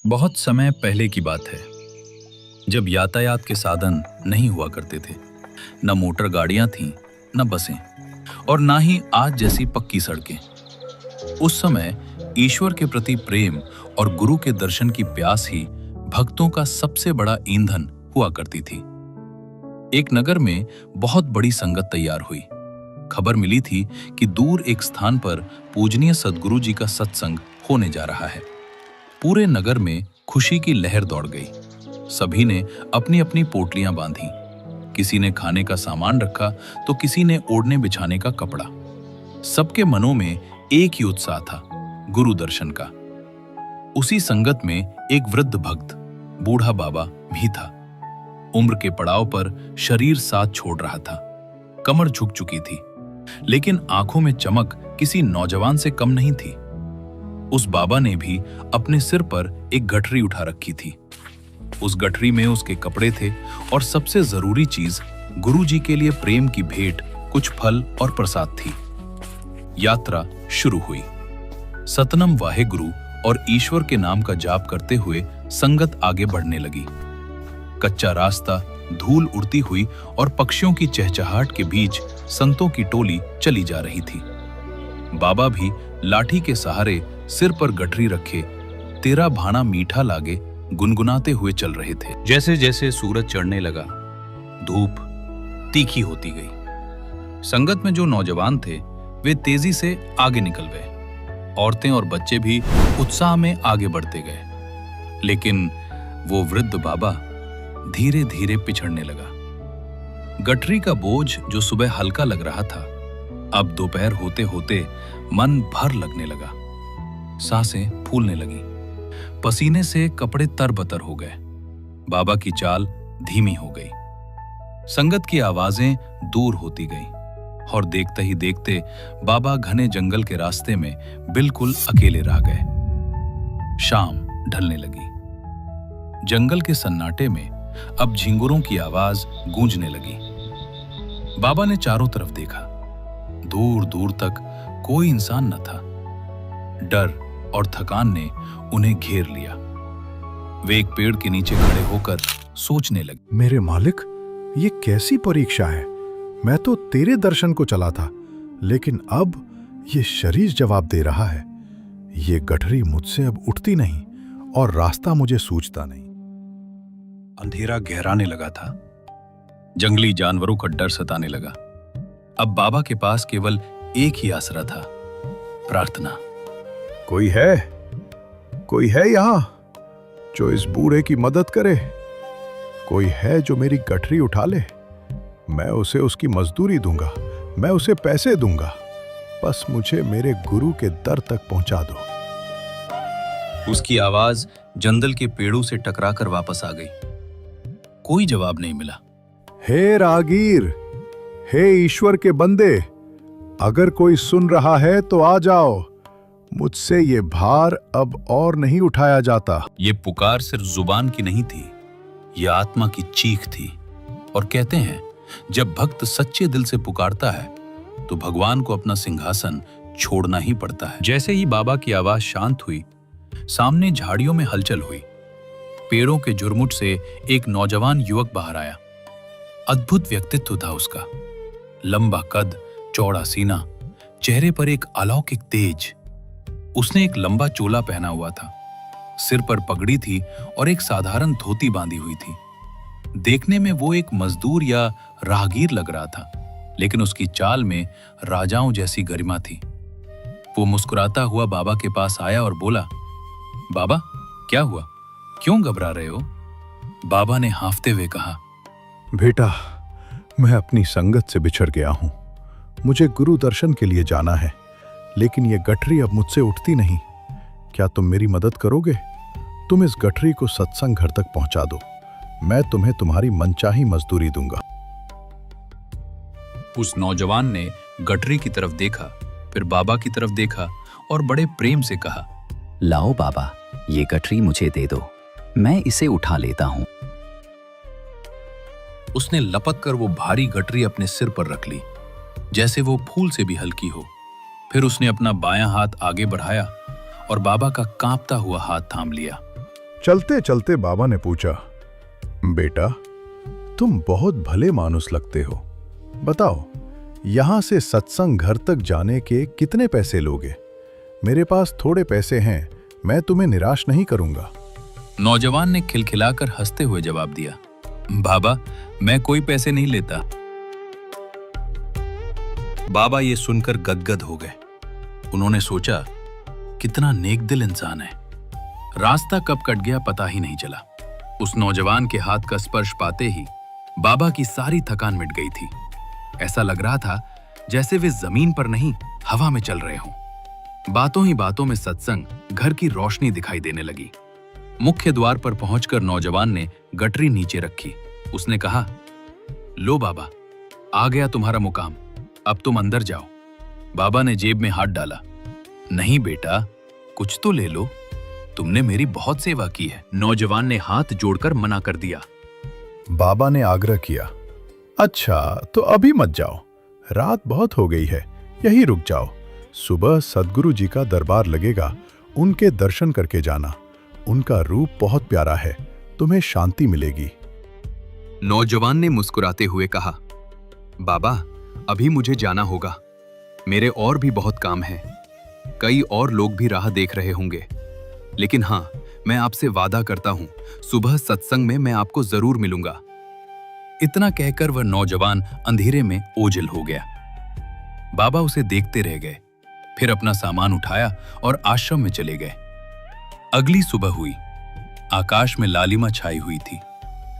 बहुत समय पहले की बात है, जब यातायात के साधन नहीं हुआ करते थे। न मोटर गाड़ियां थीं, न बसें, और ना ही आज जैसी पक्की सड़कें। उस समय ईश्वर के प्रति प्रेम और गुरु के दर्शन की प्यास ही भक्तों का सबसे बड़ा ईंधन हुआ करती थी। एक नगर में बहुत बड़ी संगत तैयार हुई। खबर मिली थी कि दूर एक स्थान पर पूजनीय सद्गुरु जी का सत्संग होने जा रहा है। पूरे नगर में खुशी की लहर दौड़ गई। सभी ने अपनी अपनी पोटलियां बांधी। किसी ने खाने का सामान रखा तो किसी ने ओढ़ने बिछाने का कपड़ा। सबके मनों में एक ही उत्साह था, गुरु दर्शन का। उसी संगत में एक वृद्ध भक्त, बूढ़ा बाबा भी था। उम्र के पड़ाव पर शरीर साथ छोड़ रहा था। कमर झुक चुकी थी, लेकिन आंखों में चमक किसी नौजवान से कम नहीं थी। उस बाबा ने भी अपने सिर पर एक गठरी उठा रखी थी। उस गठरी में उसके कपड़े थे और सबसे जरूरी चीज, गुरु जी के लिए प्रेम की भेंट, कुछ फल और प्रसाद थी। यात्रा शुरू हुई। सतनम वाहेगुरु और ईश्वर के नाम का जाप करते हुए संगत आगे बढ़ने लगी। कच्चा रास्ता, धूल उड़ती हुई और पक्षियों की चहचहाहट के बीच संतों की टोली चली जा रही थी। बाबा भी लाठी के सहारे सिर पर गठरी रखे, तेरा भाना मीठा लागे गुनगुनाते हुए चल रहे थे। जैसे जैसे सूरज चढ़ने लगा, धूप तीखी होती गई। संगत में जो नौजवान थे वे तेजी से आगे निकल गए। औरतें और बच्चे भी उत्साह में आगे बढ़ते गए, लेकिन वो वृद्ध बाबा धीरे धीरे पिछड़ने लगा। गठरी का बोझ जो सुबह हल्का लग रहा था, अब दोपहर होते होते मन भर लगने लगा। सांसें फूलने लगी, पसीने से कपड़े तरबतर हो गए। बाबा की चाल धीमी हो गई। संगत की आवाजें दूर होती गईं और देखते ही देखते बाबा घने जंगल के रास्ते में बिल्कुल अकेले रह गए। शाम ढलने लगी। जंगल के सन्नाटे में अब झिंगुरों की आवाज गूंजने लगी। बाबा ने चारों तरफ देखा। दूर दूर तक कोई इंसान न था। डर और थकान ने उन्हें घेर लिया। वे एक पेड़ के नीचे खड़े होकर सोचने लगे। मेरे मालिक, ये कैसी परीक्षा है? मैं तो तेरे दर्शन को चला था, लेकिन अब ये शरीर जवाब दे रहा है। ये गठरी मुझसे अब उठती नहीं और रास्ता मुझे सूझता नहीं। अंधेरा गहराने लगा था। जंगली जानवरों का डर सताने लगा। अब बाबा के पास केवल एक ही आसरा था, प्रार्थना। कोई है यहाँ जो इस बूढ़े की मदद करे? कोई है जो मेरी गठरी उठा ले? मैं उसे उसकी मजदूरी दूंगा, मैं उसे पैसे दूंगा। बस मुझे मेरे गुरु के दर तक पहुंचा दो। उसकी आवाज जंगल के पेड़ों से टकराकर वापस आ गई। कोई जवाब नहीं मिला। हे रागीर, हे ईश्वर के बंदे, अगर कोई सुन रहा है तो आ जाओ। मुझसे ये भार अब और नहीं उठाया जाता। ये पुकार सिर्फ जुबान की नहीं थी, ये आत्मा की चीख थी। और कहते हैं, जब भक्त सच्चे दिल से पुकारता है तो भगवान को अपना सिंहासन छोड़ना ही पड़ता है। जैसे ही बाबा की आवाज शांत हुई, सामने झाड़ियों में हलचल हुई। पेड़ों के झुरमुट से एक नौजवान युवक बाहर आया। अद्भुत व्यक्तित्व था उसका। लंबा कद, चौड़ा सीना, चेहरे पर एक अलौकिक तेज। उसने एक लंबा चोला पहना हुआ था, सिर पर पगड़ी थी और एक साधारण धोती बांधी हुई थी। देखने में वो एक मजदूर या राहगीर लग रहा था, लेकिन उसकी चाल में राजाओं जैसी गरिमा थी। वो मुस्कुराता हुआ बाबा के पास आया और बोला, बाबा, क्या हुआ? क्यों घबरा रहे हो? बाबा ने हांफते हुए कहा, बेटा, मैं अपनी संगत से बिछड़ गया हूं। मुझे गुरु दर्शन के लिए जाना है, लेकिन ये गठरी अब मुझसे उठती नहीं। क्या तुम मेरी मदद करोगे? तुम इस गठरी को सत्संग घर तक पहुंचा दो। मैं तुम्हें तुम्हारी मनचाही मजदूरी दूंगा। उस नौजवान ने गठरी की तरफ देखा, फिर बाबा की तरफ देखा और बड़े प्रेम से कहा, लाओ बाबा, ये गठरी मुझे दे दो, मैं इसे उठा लेता हूं। उसने लपक कर वो भारी गठरी अपने सिर पर रख ली, जैसे वो फूल से भी हल्की हो। फिर उसने अपना बायां हाथ आगे बढ़ाया और बाबा का कांपता हुआ हाथ थाम लिया। चलते चलते बाबा ने पूछा, बेटा, तुम बहुत भले मानुस लगते हो। बताओ, यहां से सत्संग घर तक जाने के कितने पैसे लोगे? मेरे पास थोड़े पैसे हैं, मैं तुम्हें निराश नहीं करूंगा। नौजवान ने खिलखिलाकर हंसते हुए जवाब दिया, बाबा, मैं कोई पैसे नहीं लेता। बाबा ये सुनकर गदगद हो गए। उन्होंने सोचा, कितना नेकदिल इंसान है। रास्ता कब कट गया पता ही नहीं चला। उस नौजवान के हाथ का स्पर्श पाते ही बाबा की सारी थकान मिट गई थी। ऐसा लग रहा था जैसे वे जमीन पर नहीं, हवा में चल रहे हों। बातों ही बातों में सत्संग घर की रोशनी दिखाई देने लगी। मुख्य द्वार पर पहुंचकर नौजवान ने गटरी नीचे रखी। उसने कहा, लो बाबा, आ गया तुम्हारा मुकाम, अब तुम अंदर जाओ। बाबा ने जेब में हाथ डाला। नहीं बेटा, कुछ तो ले लो, तुमने मेरी बहुत सेवा की है। नौजवान ने हाथ जोड़कर मना कर दिया। बाबा ने आग्रह किया, अच्छा तो अभी मत जाओ, रात बहुत हो गई है, यहीं रुक जाओ। सुबह सद्गुरु जी का दरबार लगेगा, उनके दर्शन करके जाना। उनका रूप बहुत प्यारा है, तुम्हें शांति मिलेगी। नौजवान ने मुस्कुराते हुए कहा, बाबा, अभी मुझे जाना होगा, मेरे और भी बहुत काम हैं। कई और लोग भी राह देख रहे होंगे, लेकिन हां, मैं आपसे वादा करता हूं, सुबह सत्संग में मैं आपको जरूर मिलूंगा। इतना कहकर वह नौजवान अंधेरे में ओझल हो गया। बाबा उसे देखते रह गए, फिर अपना सामान उठाया और आश्रम में चले गए। अगली सुबह हुई। आकाश में लालिमा छाई हुई थी।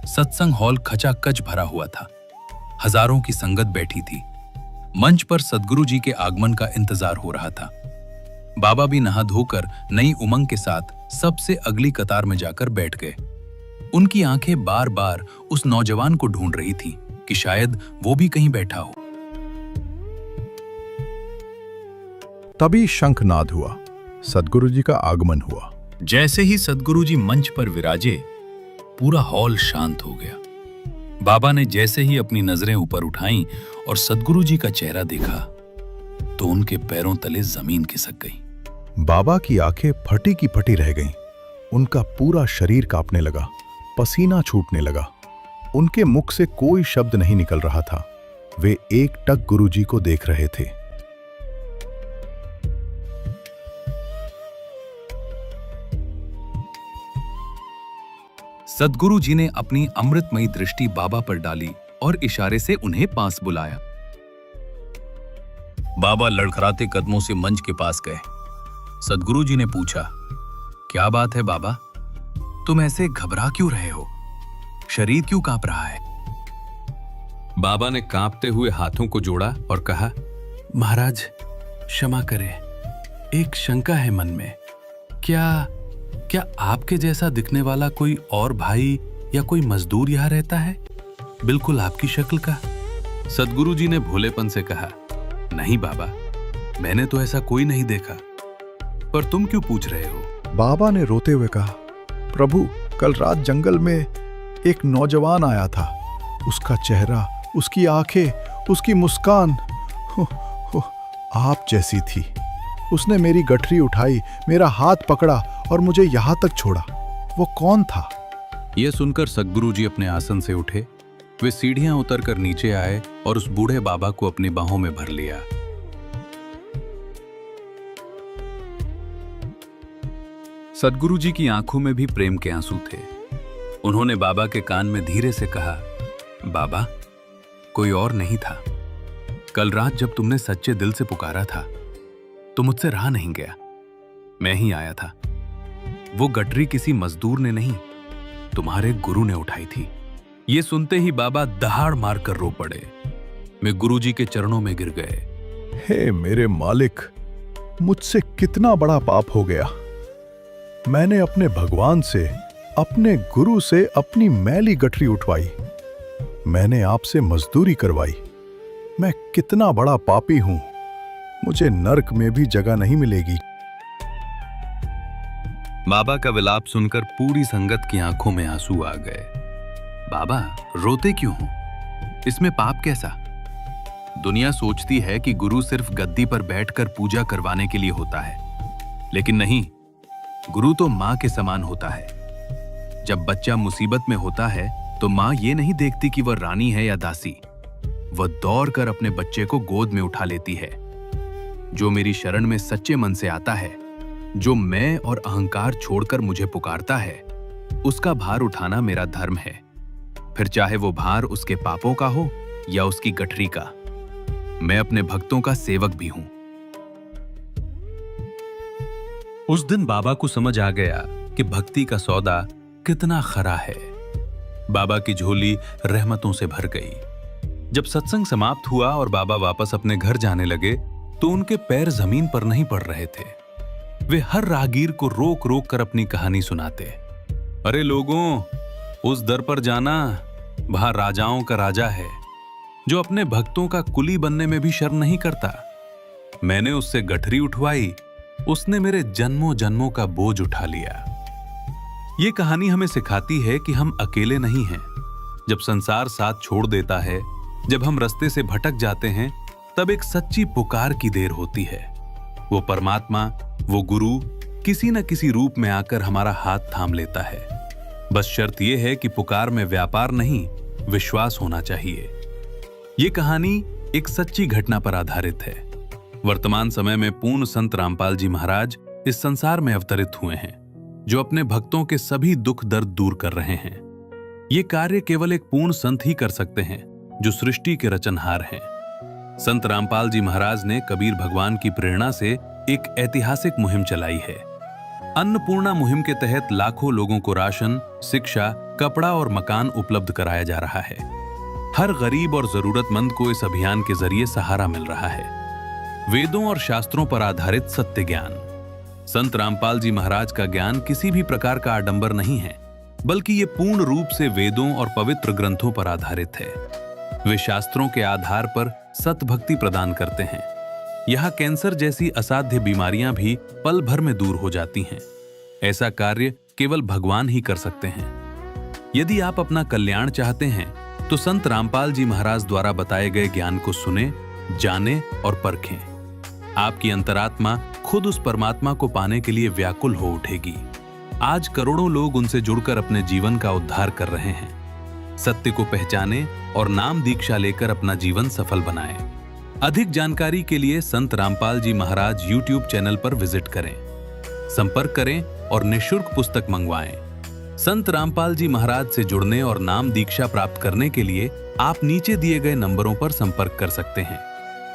सत्संग हॉल खचाखच भरा हुआ था। हजारों की संगत बैठी थी। मंच पर सद्गुरु जी के आगमन का इंतजार हो रहा था। बाबा भी नहा धोकर नई उमंग के साथ सबसे अगली कतार में जाकर बैठ गए। उनकी आंखें बार बार उस नौजवान को ढूंढ रही थी कि शायद वो भी कहीं बैठा हो। तभी शंखनाद हुआ, सद्गुरु जी का आगमन हुआ। जैसे ही सद्गुरु जी मंच पर विराजे, पूरा हॉल शांत हो गया। बाबा ने जैसे ही अपनी नजरें ऊपर उठाईं और सद्गुरु जी का चेहरा देखा, तो उनके पैरों तले जमीन खिसक गई। बाबा की आंखें फटी की फटी रह गईं। उनका पूरा शरीर कांपने लगा, पसीना छूटने लगा। उनके मुख से कोई शब्द नहीं निकल रहा था। वे एकटक गुरु जी को देख रहे थे। सद्गुरु जी ने अपनी अमृतमयी दृष्टि बाबा पर डाली और इशारे से उन्हें पास बुलाया। बाबा लड़खड़ाते कदमों से मंच के पास गए। सद्गुरु जी ने पूछा, क्या बात है बाबा, तुम ऐसे घबरा क्यों रहे हो? शरीर क्यों कांप रहा है? बाबा ने कांपते हुए हाथों को जोड़ा और कहा, महाराज क्षमा करें, एक शंका है मन में। क्या आपके जैसा दिखने वाला कोई और भाई या कोई मजदूर यहां रहता है, बिल्कुल आपकी शक्ल का? सद्गुरु जी ने भोलेपन से कहा, नहीं बाबा, मैंने तो ऐसा कोई नहीं देखा, पर तुम क्यों पूछ रहे हो? बाबा ने रोते हुए कहा, प्रभु, कल रात जंगल में एक नौजवान आया था। उसका चेहरा, उसकी आंखें, उसकी मुस्कान आप जैसी थी। उसने मेरी गठरी उठाई, मेरा हाथ पकड़ा और मुझे यहां तक छोड़ा। वो कौन था? यह सुनकर सद्गुरु जी अपने आसन से उठे। वे सीढ़ियां उतरकर नीचे आए और उस बूढ़े बाबा को अपनी बाहों में भर लिया। सद्गुरु जी की आंखों में भी प्रेम के आंसू थे। उन्होंने बाबा के कान में धीरे से कहा, बाबा, कोई और नहीं था। कल रात जब तुमने सच्चे दिल से पुकारा था तो मुझसे रहा नहीं गया, मैं ही आया था। वो गटरी किसी मजदूर ने नहीं, तुम्हारे गुरु ने उठाई थी। ये सुनते ही बाबा दहाड़ मारकर रो पड़े। वे गुरु जी के चरणों में गिर गए। हे मेरे मालिक, मुझसे कितना बड़ा पाप हो गया। मैंने अपने भगवान से, अपने गुरु से अपनी मैली गठरी उठवाई। मैंने आपसे मजदूरी करवाई। मैं कितना बड़ा पापी हूं। मुझे नरक में भी जगह नहीं मिलेगी। बाबा का विलाप सुनकर पूरी संगत की आंखों में आंसू आ गए। बाबा, रोते क्यों हो? इसमें पाप कैसा? दुनिया सोचती है कि गुरु सिर्फ गद्दी पर बैठकर पूजा करवाने के लिए होता है, लेकिन नहीं, गुरु तो मां के समान होता है। जब बच्चा मुसीबत में होता है तो माँ ये नहीं देखती कि वह रानी है या दासी। वह दौड़ कर अपने बच्चे को गोद में उठा लेती है। जो मेरी शरण में सच्चे मन से आता है, जो मैं और अहंकार छोड़कर मुझे पुकारता है, उसका भार उठाना मेरा धर्म है। फिर चाहे वो भार उसके पापों का हो या उसकी गठरी का। मैं अपने भक्तों का सेवक भी हूं। उस दिन बाबा को समझ आ गया कि भक्ति का सौदा कितना खरा है। बाबा की झोली रहमतों से भर गई। जब सत्संग समाप्त हुआ और बाबा वापस अपने घर जाने लगे तो उनके पैर जमीन पर नहीं पड़ रहे थे। वे हर राहगीर को रोक रोक कर अपनी कहानी सुनाते। अरे लोगों, उस दर पर जाना, वहां राजाओं का राजा है जो अपने भक्तों का कुली बनने में भी शर्म नहीं करता। मैंने उससे गठरी उठवाई, उसने मेरे जन्मों जन्मों का बोझ उठा लिया। ये कहानी हमें सिखाती है कि हम अकेले नहीं हैं। जब संसार साथ छोड़ देता है, जब हम रास्ते से भटक जाते हैं, तब एक सच्ची पुकार की देर होती है। वो परमात्मा, वो गुरु किसी न किसी रूप में आकर हमारा हाथ थाम लेता है। बस शर्त यह है कि पुकार में व्यापार नहीं, विश्वास होना चाहिए। ये कहानी एक सच्ची घटना पर आधारित है। वर्तमान समय में पूर्ण संत रामपाल जी महाराज इस संसार में अवतरित हुए हैं, जो अपने भक्तों के सभी दुख दर्द दूर कर रहे हैं। ये कार्य केवल एक पूर्ण संत ही कर सकते हैं, जो सृष्टि के रचनहार हैं। संत रामपाल जी महाराज ने कबीर भगवान की प्रेरणा से एक ऐतिहासिक मुहिम चलाई है। अन्नपूर्णा मुहिम के तहत लाखों लोगों को राशन, शिक्षा, कपड़ा और मकान उपलब्ध कराया जा रहा है। हर गरीब और जरूरतमंद को इस अभियान के जरिए सहारा मिल रहा है। वेदों और शास्त्रों पर आधारित सत्य ज्ञान। संत रामपाल जी महाराज का ज्ञान किसी भी प्रकार का आडंबर नहीं है, बल्कि ये पूर्ण रूप से वेदों और पवित्र ग्रंथों पर आधारित है। वे शास्त्रों के आधार पर सतभक्ति प्रदान करते हैं। यहाँ कैंसर जैसी असाध्य बीमारियां भी पल भर में दूर हो जाती हैं। ऐसा कार्य केवल भगवान ही कर सकते हैं। यदि आप अपना कल्याण चाहते हैं तो संत रामपाल जी महाराज द्वारा बताए गए ज्ञान को सुने, जाने और परखें। आपकी अंतरात्मा खुद उस परमात्मा को पाने के लिए व्याकुल हो उठेगी। आज करोड़ों लोग उनसे जुड़कर अपने जीवन का उद्धार कर रहे हैं। सत्य को पहचानें और नाम दीक्षा लेकर अपना जीवन सफल बनाएं। अधिक जानकारी के लिए संत रामपाल जी महाराज YouTube चैनल पर विजिट करें, संपर्क करें और निःशुल्क पुस्तक मंगवाएं। संत रामपाल जी महाराज से जुड़ने और नाम दीक्षा प्राप्त करने के लिए आप नीचे दिए गए नंबरों पर संपर्क कर सकते हैं।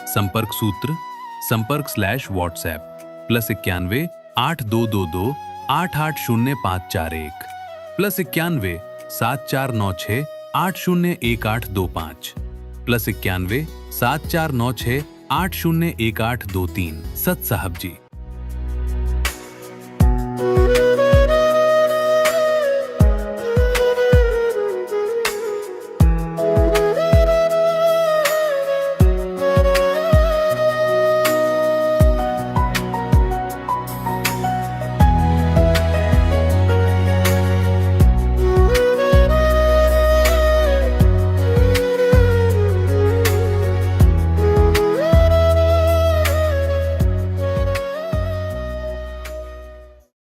संपर्क सूत्र: संपर्क/WhatsApp +91 8222 880541 +91 7496 801825 +91 7496 801823। सत साहब जी।